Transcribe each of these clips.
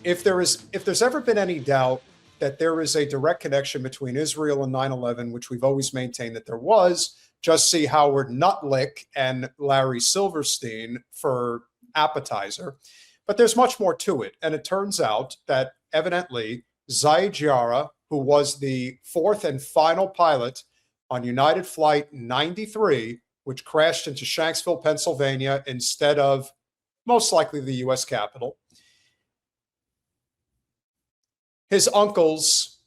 if there's ever been any doubt that there is a direct connection between Israel and 9/11, which we've always maintained that there was, just see Howard Nutlick and Larry Silverstein for appetizer. But there's much more to it. And it turns out that evidently Zaid Jarrah, who was the fourth and final pilot on United Flight 93, which crashed into Shanksville, Pennsylvania, instead of most likely the U.S. Capitol, his uncles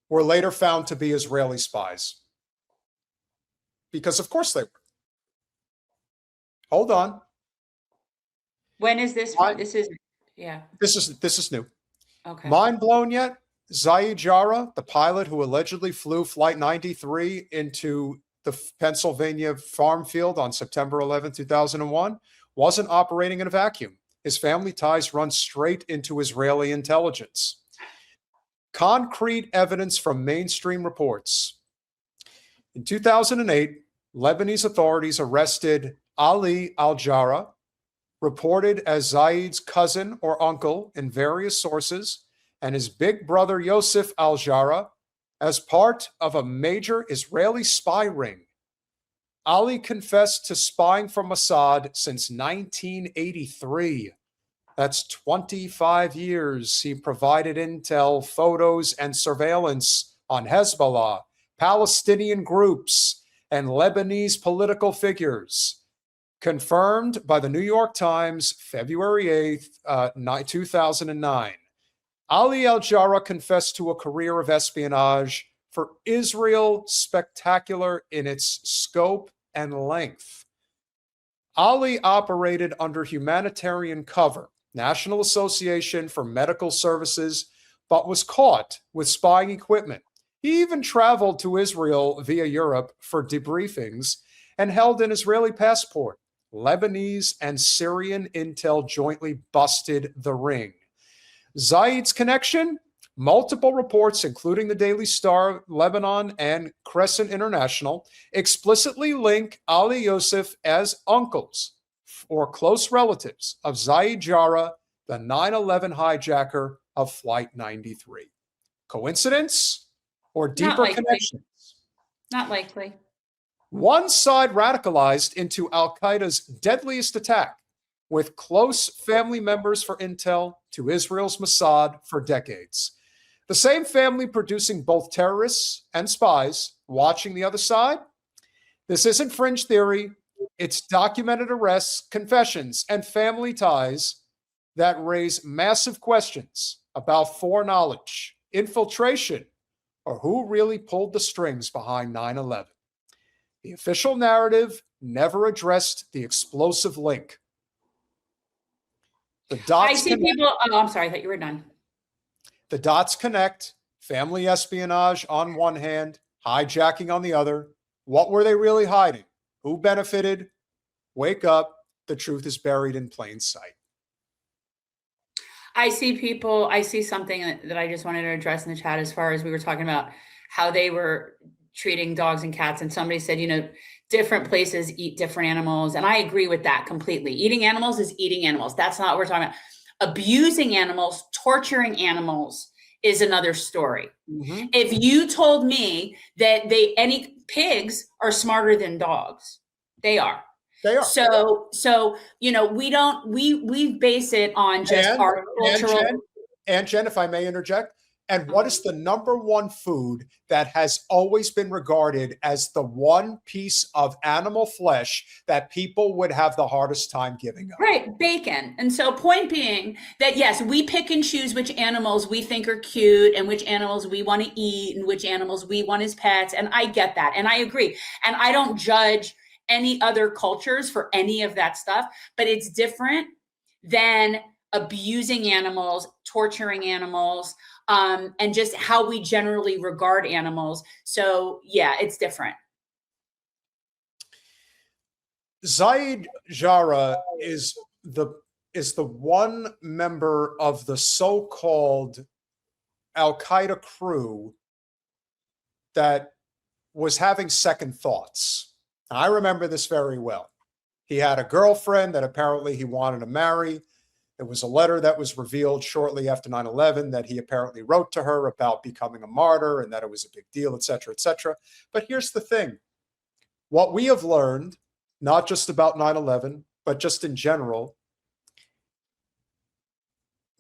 were later found to be Israeli spies. Because of course they were. Hold on. When is this? This is new. Okay. Mind blown yet? Zaid Jarrah, the pilot who allegedly flew Flight 93 into the Pennsylvania farm field on September 11, 2001, wasn't operating in a vacuum. His family ties run straight into Israeli intelligence. Concrete evidence from mainstream reports. In 2008, Lebanese authorities arrested Ali al-Jarrah, reported as Zaid's cousin or uncle in various sources, and his big brother Yosef al-Jarrah as part of a major Israeli spy ring. Ali confessed to spying for Mossad since 1983. That's 25 years. He provided intel, photos, and surveillance on Hezbollah, Palestinian groups, and Lebanese political figures. Confirmed by the New York Times, February 8th, 2009. Ali al-Jarrah confessed to a career of espionage for Israel, spectacular in its scope and length. Ali operated under humanitarian cover, National Association for Medical Services, but was caught with spying equipment. He even traveled to Israel via Europe for debriefings and held an Israeli passport. Lebanese and Syrian intel jointly busted the ring. Zaid's connection? Multiple reports, including the Daily Star, Lebanon, and Crescent International, explicitly link Ali Yosef as uncles or close relatives of Zaid Jarrah, the 9/11 hijacker of Flight 93. Coincidence or deeper connections? Not likely. One side radicalized into al-Qaeda's deadliest attack, with close family members for intel to Israel's Mossad for decades. The same family producing both terrorists and spies, watching the other side. This isn't fringe theory. It's documented arrests, confessions, and family ties that raise massive questions about foreknowledge, infiltration, or who really pulled the strings behind 9/11. The official narrative never addressed the explosive link. The dots I see people. Oh, I'm sorry. I thought you were done. The dots connect. Family espionage on one hand, hijacking on the other. What were they really hiding? Who benefited? Wake up. The truth is buried in plain sight. I see something that I just wanted to address in the chat as far as we were talking about how they were treating dogs and cats. And somebody said, different places eat different animals. And I agree with that completely. Eating animals is eating animals. That's not what we're talking about. Abusing animals, torturing animals is another story. Mm-hmm. If you told me that any pigs are smarter than dogs, they are. They are. So we base it on just our cultural. And Jen, if I may interject, and what is the number one food that has always been regarded as the one piece of animal flesh that people would have the hardest time giving up? Right, bacon. And so point being that, yes, we pick and choose which animals we think are cute and which animals we want to eat and which animals we want as pets. And I get that. And I agree. And I don't judge any other cultures for any of that stuff, but it's different than abusing animals, torturing animals, and just how we generally regard animals. So yeah, it's different. Zaid Jarrah is the one member of the so-called al-Qaeda crew that was having second thoughts. I remember this very well. He had a girlfriend that apparently he wanted to marry. There was a letter that was revealed shortly after 9/11 that he apparently wrote to her about becoming a martyr and that it was a big deal, et cetera, et cetera. But here's the thing. What we have learned, not just about 9/11, but just in general,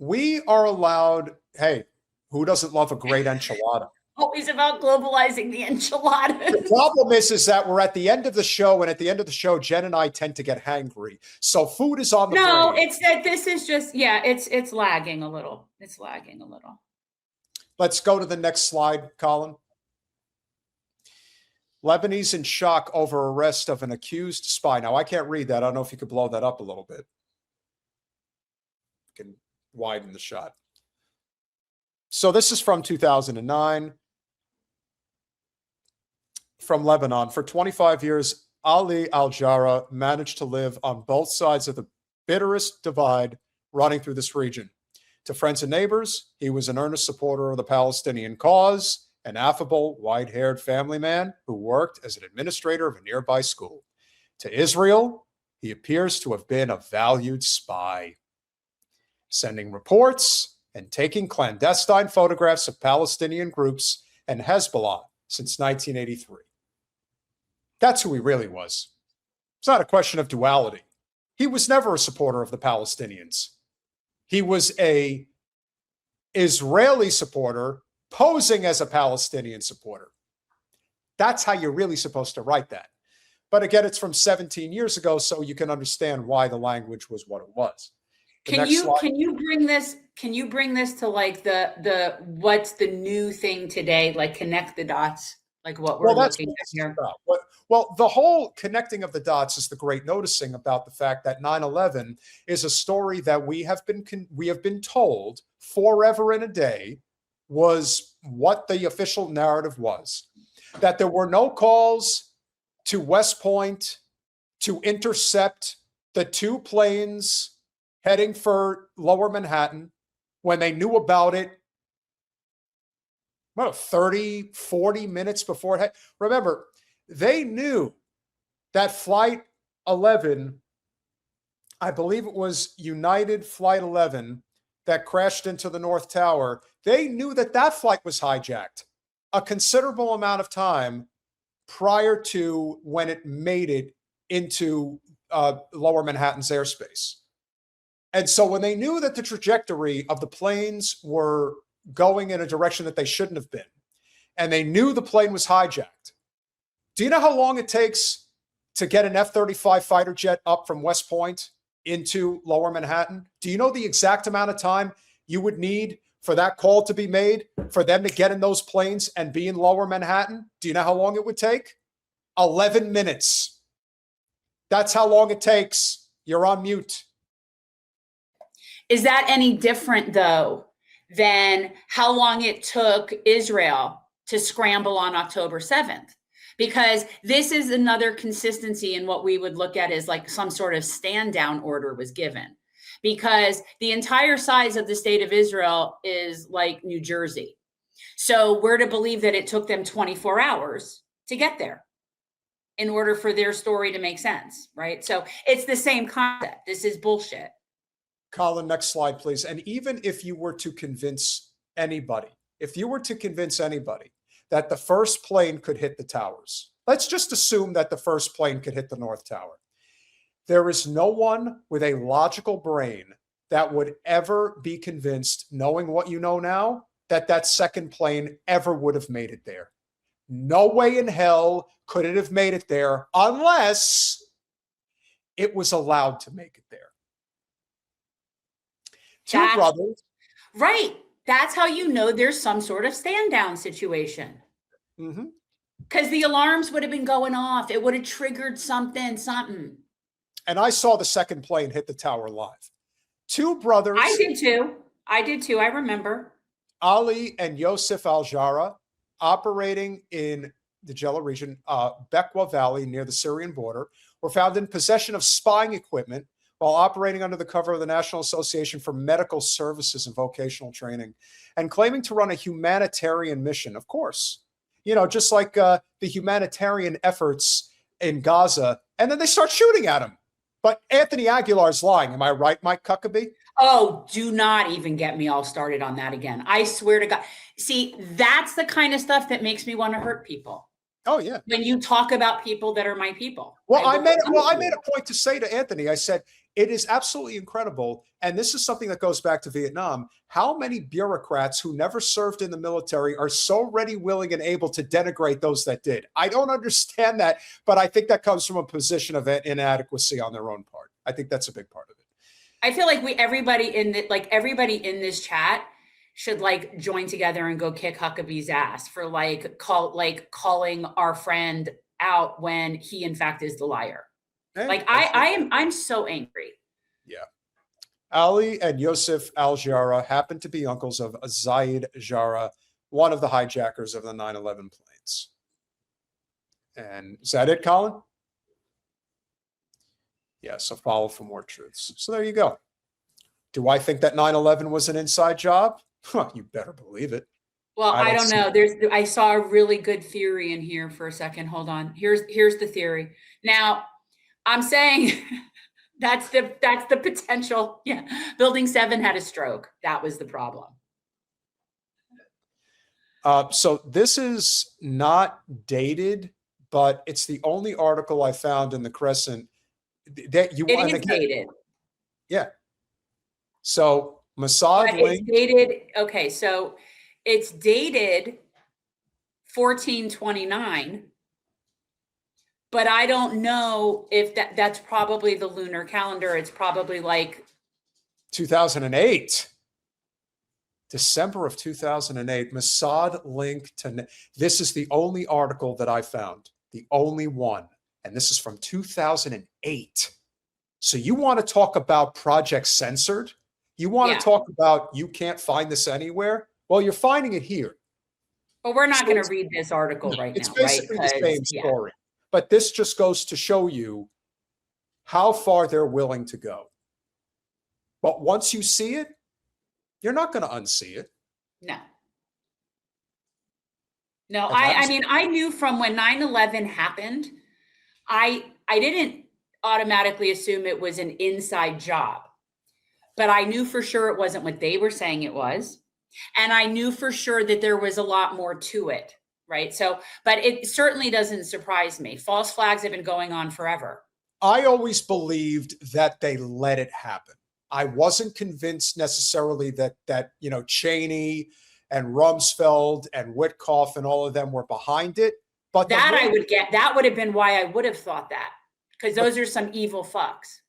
we are allowed, hey, who doesn't love a great enchilada? Always about globalizing the enchiladas. The problem is that we're at the end of the show, and at the end of the show, Jen and I tend to get hangry. So food is on the No, brain. it's that this is just, yeah, it's lagging a little. It's lagging a little. Let's go to the next slide, Colin. Lebanese in shock over arrest of an accused spy. Now, I can't read that. I don't know if you could blow that up a little bit. You can widen the shot. So this is from 2009. From Lebanon. For 25 years, Ali Al-Jarrah managed to live on both sides of the bitterest divide running through this region. To friends and neighbors, he was an earnest supporter of the Palestinian cause, an affable, white-haired family man who worked as an administrator of a nearby school. To Israel, he appears to have been a valued spy, sending reports and taking clandestine photographs of Palestinian groups and Hezbollah since 1983. That's who he really was. It's not a question of duality. He was never a supporter of the Palestinians. He was an Israeli supporter posing as a Palestinian supporter. That's how you're really supposed to write that. But again, it's from 17 years ago, so you can understand why the language was what it was. Can you bring this to like the what's the new thing today? Like connect the dots, like what we're looking at here. Well, the whole connecting of the dots is the great noticing about the fact that 9/11 is a story that we have been told forever and a day was what the official narrative was. That there were no calls to West Point to intercept the two planes heading for Lower Manhattan when they knew about it, 30, 40 minutes before it had. Remember, they knew that Flight 11, I believe it was United Flight 11 that crashed into the North Tower. They knew that that flight was hijacked a considerable amount of time prior to when it made it into Lower Manhattan's airspace. And so when they knew that the trajectory of the planes were going in a direction that they shouldn't have been, and they knew the plane was hijacked, do you know how long it takes to get an F-35 fighter jet up from West Point into Lower Manhattan? Do you know the exact amount of time you would need for that call to be made, for them to get in those planes and be in Lower Manhattan? Do you know how long it would take? 11 minutes. That's how long it takes. You're on mute. Is that any different, though, than how long it took Israel to scramble on October 7th? Because this is another consistency in what we would look at as like some sort of stand down order was given. Because the entire size of the state of Israel is like New Jersey. So we're to believe that it took them 24 hours to get there in order for their story to make sense, right? So it's the same concept. This is bullshit. Colin, next slide, please. And even if you were to convince anybody, that the first plane could hit the towers, let's just assume that the first plane could hit the North Tower. There is no one with a logical brain that would ever be convinced, knowing what you know now, that that second plane ever would have made it there. No way in hell could it have made it there unless it was allowed to make it there. Two brothers. Right. That's how you know there's some sort of stand down situation. Because the alarms would have been going off. It would have triggered something. And I saw the second plane hit the tower live. Two brothers. I did too. I remember. Ali and Yosef Al-Jarrah, operating in the Jela region, Bequa Valley near the Syrian border, were found in possession of spying equipment while operating under the cover of the National Association for Medical Services and Vocational Training, and claiming to run a humanitarian mission, of course. You know, just like the humanitarian efforts in Gaza, and then they start shooting at them. But Anthony Aguilar's lying. Am I right, Mike Huckabee? Oh, do not even get me all started on that again. I swear to God. See, that's the kind of stuff that makes me want to hurt people. Oh, yeah. When you talk about people that are my people. Well, I made a point to say to Anthony, I said, it is absolutely incredible. And this is something that goes back to Vietnam. How many bureaucrats who never served in the military are so ready, willing, and able to denigrate those that did? I don't understand that, but I think that comes from a position of inadequacy on their own part. I think that's a big part of it. I feel like everybody in this chat should like join together and go kick Huckabee's ass for calling our friend out when he in fact is the liar. Hey, I'm so angry. Yeah. Ali and Yosef Al-Jara happen to be uncles of Zaid Jara, one of the hijackers of the 9/11 planes. And is that it, Colin? Yeah, so follow for more truths. So there you go. Do I think that 9/11 was an inside job? Huh, you better believe it. Well, I don't know. I saw a really good theory in here for a second. Hold on. Here's the theory. Now, I'm saying that's the potential. Yeah. Building 7 had a stroke. That was the problem. So this is not dated, but it's the only article I found in the Crescent that you want to get. Dated. Yeah. So Mossad link. It's dated. Okay. So it's dated 1429. But I don't know if that's probably the lunar calendar. It's probably like 2008. December of 2008. Mossad link to this is the only article that I found. The only one. And this is from 2008. So you want to talk about Project Censored? You want to talk about you can't find this anywhere? Well, you're finding it here. But we're not going to read this article right now. It's basically the same story. But this just goes to show you how far they're willing to go. But once you see it, you're not going to unsee it. No. No, I mean, I knew from when 9/11 happened, I didn't automatically assume it was an inside job. But I knew for sure it wasn't what they were saying it was. And I knew for sure that there was a lot more to it. Right. So, but it certainly doesn't surprise me. False flags have been going on forever. I always believed that they let it happen. I wasn't convinced necessarily that Cheney and Rumsfeld and Witkoff and all of them were behind it. But that would have been why I would have thought that, because those are some evil fucks.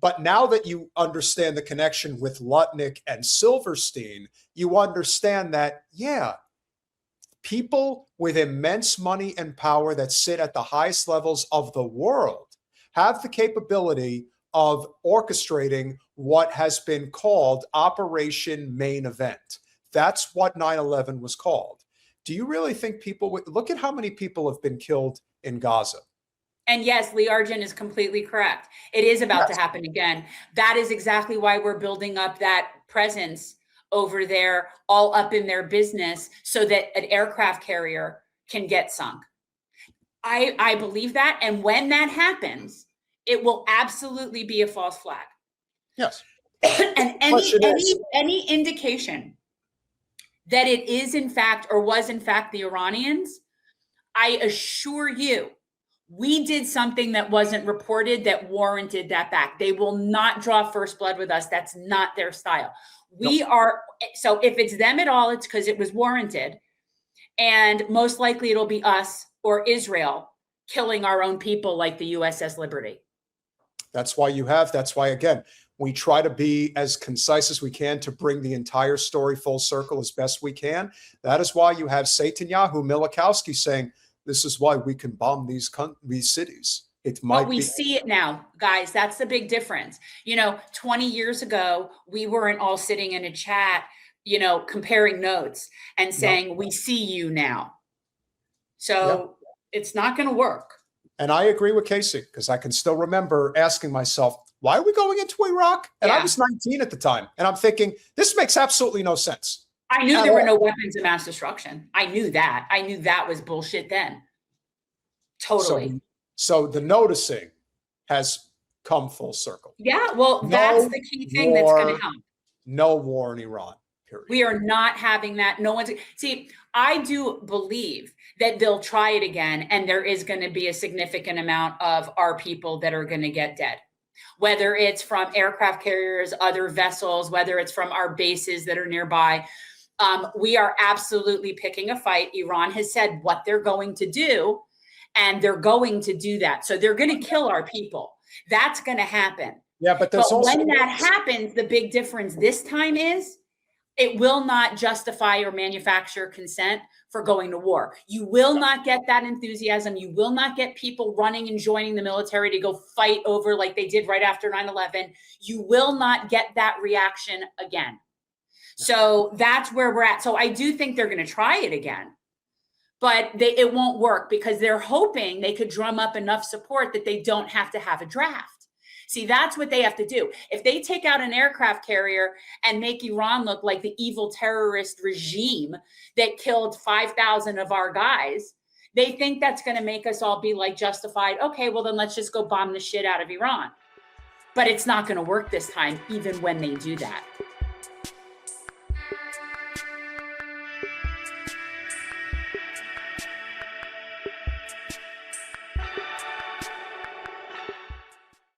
But now that you understand the connection with Lutnick and Silverstein, you understand that, yeah, people with immense money and power that sit at the highest levels of the world have the capability of orchestrating what has been called Operation Main Event. That's what 9/11 was called. Do you really think people would look at how many people have been killed in Gaza? And yes, Lee Arjun is completely correct. It is about to happen again. That is exactly why we're building up that presence over there, all up in their business, so that an aircraft carrier can get sunk. I believe that. And when that happens, it will absolutely be a false flag. Yes. And any indication that it is in fact, or was in fact, the Iranians, I assure you, we did something that wasn't reported that warranted that back. They will not draw first blood with us. That's not their style. So if it's them at all, it's because it was warranted. And most likely it'll be us or Israel killing our own people like the USS Liberty. That's why again, we try to be as concise as we can to bring the entire story full circle as best we can. That is why you have Netanyahu, Milikowski saying, this is why we can bomb these cities. But we see it now, guys. That's the big difference. 20 years ago, we weren't all sitting in a chat, comparing notes and saying, we see you now. So it's not going to work. And I agree with Casey, because I can still remember asking myself, why are we going into Iraq? And I was 19 at the time. And I'm thinking, this makes absolutely no sense. I knew there were no weapons of mass destruction. I knew that. I knew that was bullshit then. Totally. So the noticing has come full circle. Yeah, well, No that's the key thing that's going war. to help. No war in Iran, period. We are not having that. No one's see, I do believe that they'll try it again, and there is going to be a significant amount of our people that are going to get dead. Whether it's from aircraft carriers, other vessels, whether it's from our bases that are nearby. We are absolutely picking a fight. Iran has said what they're going to do, and they're going to do that. So they're going to kill our people. That's going to happen. Yeah, but there's also when that happens, the big difference this time is it will not justify or manufacture consent for going to war. You will not get that enthusiasm. You will not get people running and joining the military to go fight over like they did right after 9/11. You will not get that reaction again. So that's where we're at. So I do think they're going to try it again, but it won't work because they're hoping they could drum up enough support that they don't have to have a draft. See, that's what they have to do. If they take out an aircraft carrier and make Iran look like the evil terrorist regime that killed 5,000 of our guys, they think that's going to make us all be like justified. Okay, well, then let's just go bomb the shit out of Iran. But it's not going to work this time, even when they do that.